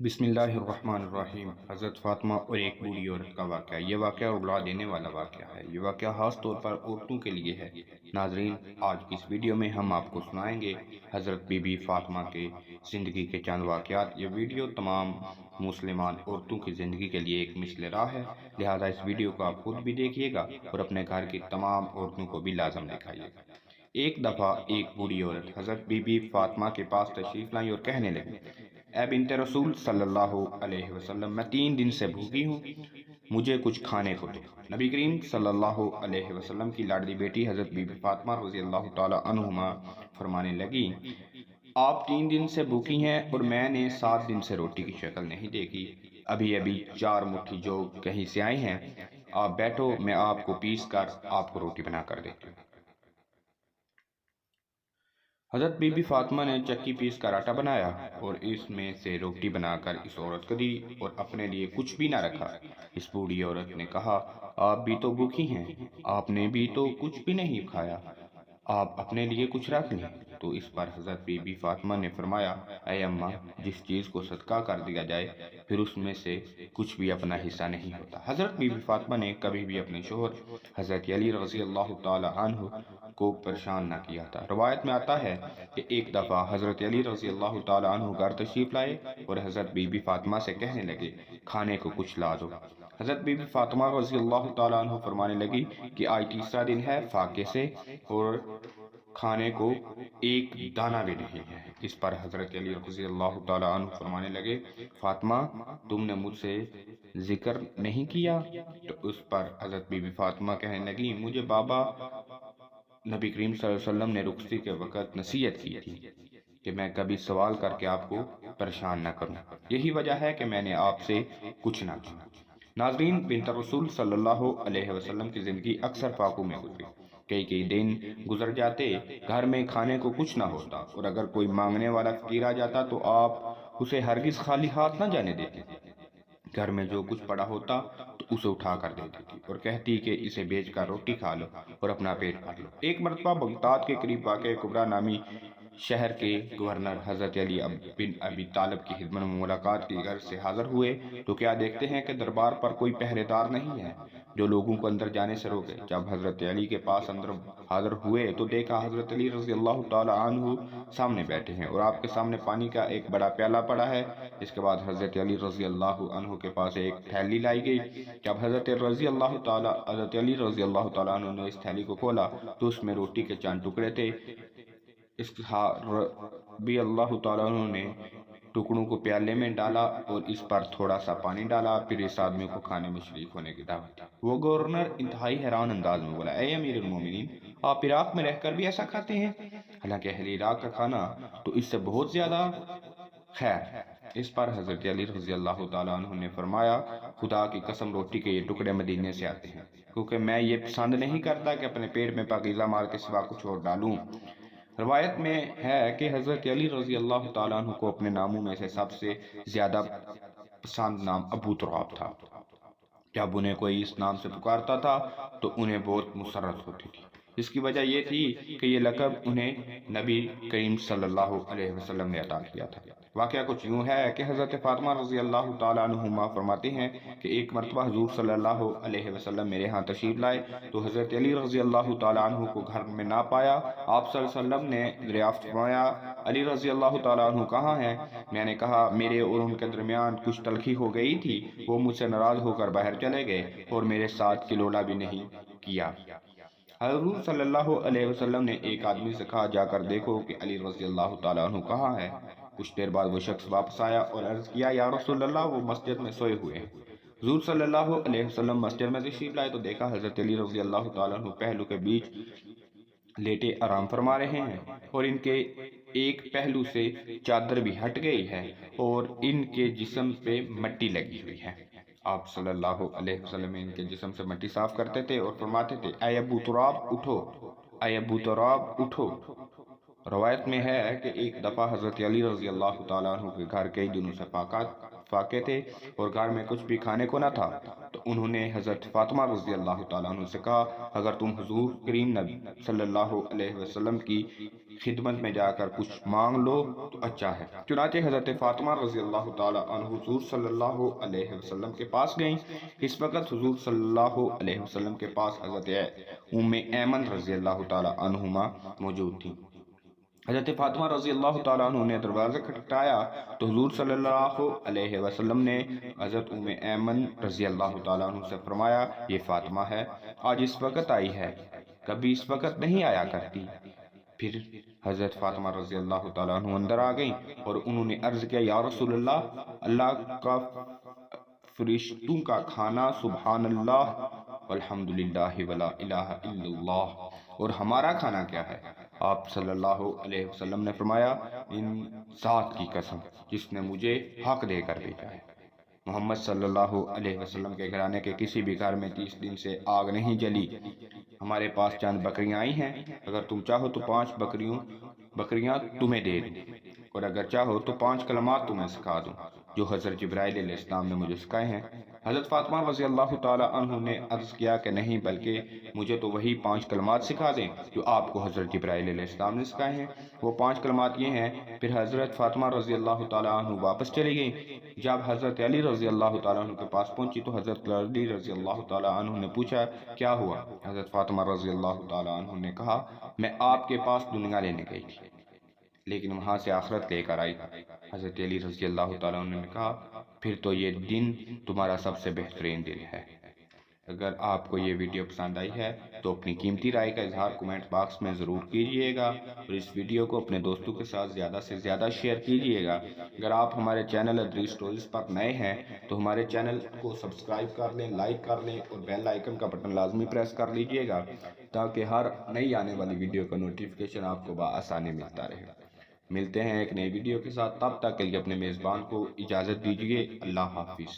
بسم اللہ الرحمن الرحیم۔ حضرت فاطمہ اور ایک بوڑھی عورت کا واقعہ۔ یہ واقعہ اگلا دینے والا واقعہ ہے۔ یہ واقعہ خاص طور پر عورتوں کے لیے ہے۔ ناظرین، آج کی اس ویڈیو میں ہم آپ کو سنائیں گے حضرت بی بی فاطمہ کے زندگی کے چند واقعات۔ یہ ویڈیو تمام مسلمان عورتوں کی زندگی کے لیے ایک مثل راہ ہے، لہذا اس ویڈیو کو آپ خود بھی دیکھیے گا اور اپنے گھر کی تمام عورتوں کو بھی لازم دکھائیے گا۔ ایک دفعہ ایک بوڑھی عورت حضرت بی بی فاطمہ کے پاس تشریف لائی اور کہنے لگی، اے بنت رسول صلی اللہ علیہ وسلم، میں 3 دن سے بھوکی ہوں، مجھے کچھ کھانے کو دو۔ نبی کریم صلی اللہ علیہ وسلم کی لاڈلی بیٹی حضرت بی بی فاطمہ رضی اللہ تعالی عنہما فرمانے لگی، آپ 3 دن سے بھوکی ہیں اور میں نے 7 دن سے روٹی کی شکل نہیں دیکھی۔ ابھی 4 مٹھی جو کہیں سے آئی ہیں، آپ بیٹھو، میں آپ کو پیس کر آپ کو روٹی بنا کر دیتی ہوں۔ حضرت بی بی فاطمہ نے چکی پیس کر آٹا بنایا اور اس میں سے روٹی بنا کر اس عورت کو دی اور اپنے لیے کچھ بھی نہ رکھا۔ اس بوڑھی عورت نے کہا، آپ بھی تو بھوکی ہیں، آپ نے بھی تو کچھ بھی نہیں کھایا، آپ اپنے لیے کچھ رکھ لیں۔ تو اس پر حضرت بی بی فاطمہ نے فرمایا، اے اماں، جس چیز کو صدقہ کر دیا جائے پھر اس میں سے کچھ بھی اپنا حصہ نہیں ہوتا۔ حضرت بی بی فاطمہ نے کبھی بھی اپنے شوہر حضرت علی رضی اللہ تعالی عنہ کو پریشان نہ کیا تھا۔ روایت میں آتا ہے کہ ایک دفعہ حضرت علی رضی اللہ تعالی عنہ گھر تشریف لائے اور حضرت بی بی فاطمہ سے کہنے لگے، کھانے کو کچھ لا دو۔ حضرت بی بی فاطمہ رضی اللہ تعالی عنہ فرمانے لگی کہ آج تیسرا دن ہے فاقے سے اور کھانے کو ایک دانہ بھی نہیں ہے۔ اس پر حضرت علی رضی اللہ تعالی عنہ فرمانے لگے، فاطمہ، تم نے مجھ سے ذکر نہیں کیا؟ تو اس پر حضرت بی بی فاطمہ کہنے لگی، مجھے بابا نبی کریم صلی اللہ علیہ وسلم نے رخصتی کے وقت نصیحت کی تھی کہ میں کبھی سوال کر کے آپ کو پریشان نہ کروں، یہی وجہ ہے کہ میں نے آپ سے کچھ نہ کہا۔ ناظرین، بنت رسول صلی اللہ علیہ وسلم کی زندگی اکثر فاقوں میں گزری۔ کئی دن گزر جاتے، گھر میں کھانے کو کچھ نہ ہوتا اور اگر کوئی مانگنے والا فقیر آ جاتا تو آپ اسے ہرگز خالی ہاتھ نہ جانے دیتے۔ گھر میں جو کچھ پڑا ہوتا تو اسے اٹھا کر دیتی تھی اور کہتی کہ اسے بیچ کر روٹی کھا لو اور اپنا پیٹ بھر لو۔ ایک مرتبہ بغداد کے قریب واقع کبرا نامی شہر کے گورنر حضرت علی بن ابی طالب کی خدمت میں ملاقات کی غرض سے حاضر ہوئے تو کیا دیکھتے ہیں کہ دربار پر کوئی پہرے دار نہیں ہے جو لوگوں کو اندر جانے سے روکے۔ جب حضرت علی کے پاس اندر حاضر ہوئے تو دیکھا حضرت علی رضی اللہ تعالی عنہ سامنے بیٹھے ہیں اور آپ کے سامنے پانی کا ایک بڑا پیالہ پڑا ہے۔ اس کے بعد حضرت علی رضی اللہ عنہ کے پاس ایک تھیلی لائی گئی۔ جب حضرت علی رضی اللہ تعالی عنہ نے اس تھیلی کو کھولا تو اس میں روٹی کے چند ٹکڑے تھے۔ اس رضی اللہ تعالیٰ عنہ نے ٹکڑوں کو پیالے میں ڈالا اور اس پر تھوڑا سا پانی ڈالا، پھر اس آدمی کو کھانے میں شریک ہونے کی دعوت دی۔ وہ گورنر انتہائی حیران انداز میں بولا، اے امیر المومنین، آپ عراق میں رہ کر بھی ایسا کھاتے ہیں؟ حالانکہ اہل عراق کا کھانا تو اس سے بہت زیادہ خیر۔ اس پر حضرت علی رضی اللہ تعالیٰ عنہ نے فرمایا، خدا کی قسم، روٹی کے یہ ٹکڑے مدینے سے آتے ہیں، کیونکہ میں یہ پسند نہیں کرتا کہ اپنے پیٹ میں پاکیزہ مال کے سوا کچھ اور ڈالوں۔ روایت میں ہے کہ حضرت علی رضی اللہ تعالیٰ عنہ کو اپنے ناموں میں سے سب سے زیادہ پسند نام ابو تراب تھا۔ جب انہیں کوئی اس نام سے پکارتا تھا تو انہیں بہت مسرت ہوتی تھی۔ اس کی وجہ یہ تھی کہ یہ لقب انہیں نبی کریم صلی اللہ علیہ وسلم نے عطا کیا تھا۔ واقعہ کچھ یوں ہے کہ حضرت فاطمہ رضی اللہ تعالیٰ عنہما فرماتے ہیں کہ ایک مرتبہ حضور صلی اللہ علیہ وسلم میرے ہاں تشریف لائے تو حضرت علی رضی اللہ تعالیٰ عنہ کو گھر میں نہ پایا۔ آپ صلی اللہ علیہ وسلم نے دریافت فرمایا، علی رضی اللہ تعالیٰ عنہ کہاں ہیں؟ میں نے کہا، میرے اور ان کے درمیان کچھ تلخی ہو گئی تھی، وہ مجھ سے ناراض ہو کر باہر چلے گئے اور میرے ساتھ کلولا بھی نہیں کیا۔ حضور صلی اللہ علیہ وسلم نے ایک آدمی سے کہا، جا کر دیکھو کہ علی رضی اللہ تعالیٰ عنہ کہاں ہے۔ کچھ دیر بعد وہ شخص واپس آیا اور عرض کیا، یا رسول اللہ، وہ مسجد میں سوئے ہوئے ہیں۔ حضور صلی اللہ علیہ وسلم مسجد میں تشریف لائے تو دیکھا حضرت علی رضی اللہ تعالیٰ عنہ پہلو کے بیچ لیٹے آرام فرما رہے ہیں اور ان کے ایک پہلو سے چادر بھی ہٹ گئی ہے اور ان کے جسم پہ مٹی لگی ہوئی ہے۔ آپ صلی اللہ علیہ وسلم ان کے جسم سے مٹی صاف کرتے تھے اور فرماتے تھے، اے ابو تراب اٹھو، اے ابو تراب اٹھو۔ روایت میں ہے کہ ایک دفعہ حضرت علی رضی اللہ تعالیٰ عنہ کے گھر کئی دنوں سے فاقے تھے اور گھر میں کچھ بھی کھانے کو نہ تھا، تو انہوں نے حضرت فاطمہ رضی اللہ تعالیٰ عنہ سے کہا اگر تم حضور کریم نبی صلی اللہ علیہ وسلم کی خدمت میں جا کر کچھ مانگ لو تو اچھا ہے۔ چنانچہ حضرت فاطمہ رضی اللہ تعالیٰ عنہ حضور صلی اللہ علیہ وسلم کے پاس گئیں۔ اس وقت حضور صلی اللہ علیہ وسلم کے پاس حضرت ام ایمن رضی اللہ تعالیٰ عنہما موجود تھیں۔ حضرت فاطمہ رضی اللہ تعالیٰ عنہ نے دروازہ کھٹکھٹایا تو حضور صلی اللہ علیہ وسلم نے حضرت ام ایمن رضی اللہ تعالیٰ عنہ سے فرمایا یہ فاطمہ ہے، آج اس وقت آئی ہے، کبھی اس وقت نہیں آیا کرتی۔ پھر حضرت فاطمہ رضی اللہ تعالیٰ عنہ اندر آ گئیں اور انہوں نے عرض کیا یا رسول اللہ کا فرشتوں کا کھانا سبحان اللہ والحمدللہ ولا الہ الا اللہ، اور ہمارا کھانا کیا ہے؟ آپ صلی اللہ علیہ وسلم نے فرمایا ان ذات کی قسم جس نے مجھے حق دے کر بھیجا ہے، محمد صلی اللہ علیہ وسلم کے گھرانے کے کسی بھی گھر میں 30 دن سے آگ نہیں جلی۔ ہمارے پاس چند بکریاں آئی ہیں، اگر تم چاہو تو 5 بکریاں تمہیں دے دوں، اور اگر چاہو تو 5 کلمات تمہیں سکھا دوں جو حضرت جبرائیل علیہ السلام نے مجھے سکھائے ہیں۔ حضرت فاطمہ رضی اللہ تعالیٰ عنہ نے عرض کیا کہ نہیں، بلکہ مجھے تو وہی 5 کلمات سکھا دیں جو آپ کو حضرت جبرائیل علیہ السلام نے سکھائے ہیں۔ وہ 5 کلمات یہ ہیں۔ پھر حضرت فاطمہ رضی اللہ تعالیٰ عنہ واپس چلی گئیں۔ جب حضرت علی رضی اللہ تعالیٰ عنہ کے پاس پہنچی تو حضرت علی رضی اللہ تعالیٰ عنہ نے پوچھا کیا ہوا؟ حضرت فاطمہ رضی اللہ تعالیٰ عنہ نے کہا میں آپ کے پاس دنیا لینے گئی تھی لیکن وہاں سے آخرت لے کر آئی۔ حضرت علی رضی اللہ تعالیٰ عنہ نے کہا پھر تو یہ دن تمہارا سب سے بہترین دن ہے۔ اگر آپ کو یہ ویڈیو پسند آئی ہے تو اپنی قیمتی رائے کا اظہار کومنٹ باکس میں ضرور کیجئے گا اور اس ویڈیو کو اپنے دوستوں کے ساتھ زیادہ سے زیادہ شیئر کیجئے گا۔ اگر آپ ہمارے چینل ادریس سٹوریز پر نئے ہیں تو ہمارے چینل کو سبسکرائب کر لیں، لائک کر لیں اور بیل آئیکن کا بٹن لازمی پریس کر لیجئے گا تاکہ ہر نئی آنے والی ویڈیو کا نوٹیفیکیشن آپ کو بآسانی ملتا رہے۔ ملتے ہیں ایک نئی ویڈیو کے ساتھ، تب تک کے لیے اپنے میزبان کو اجازت دیجیے۔ اللہ حافظ۔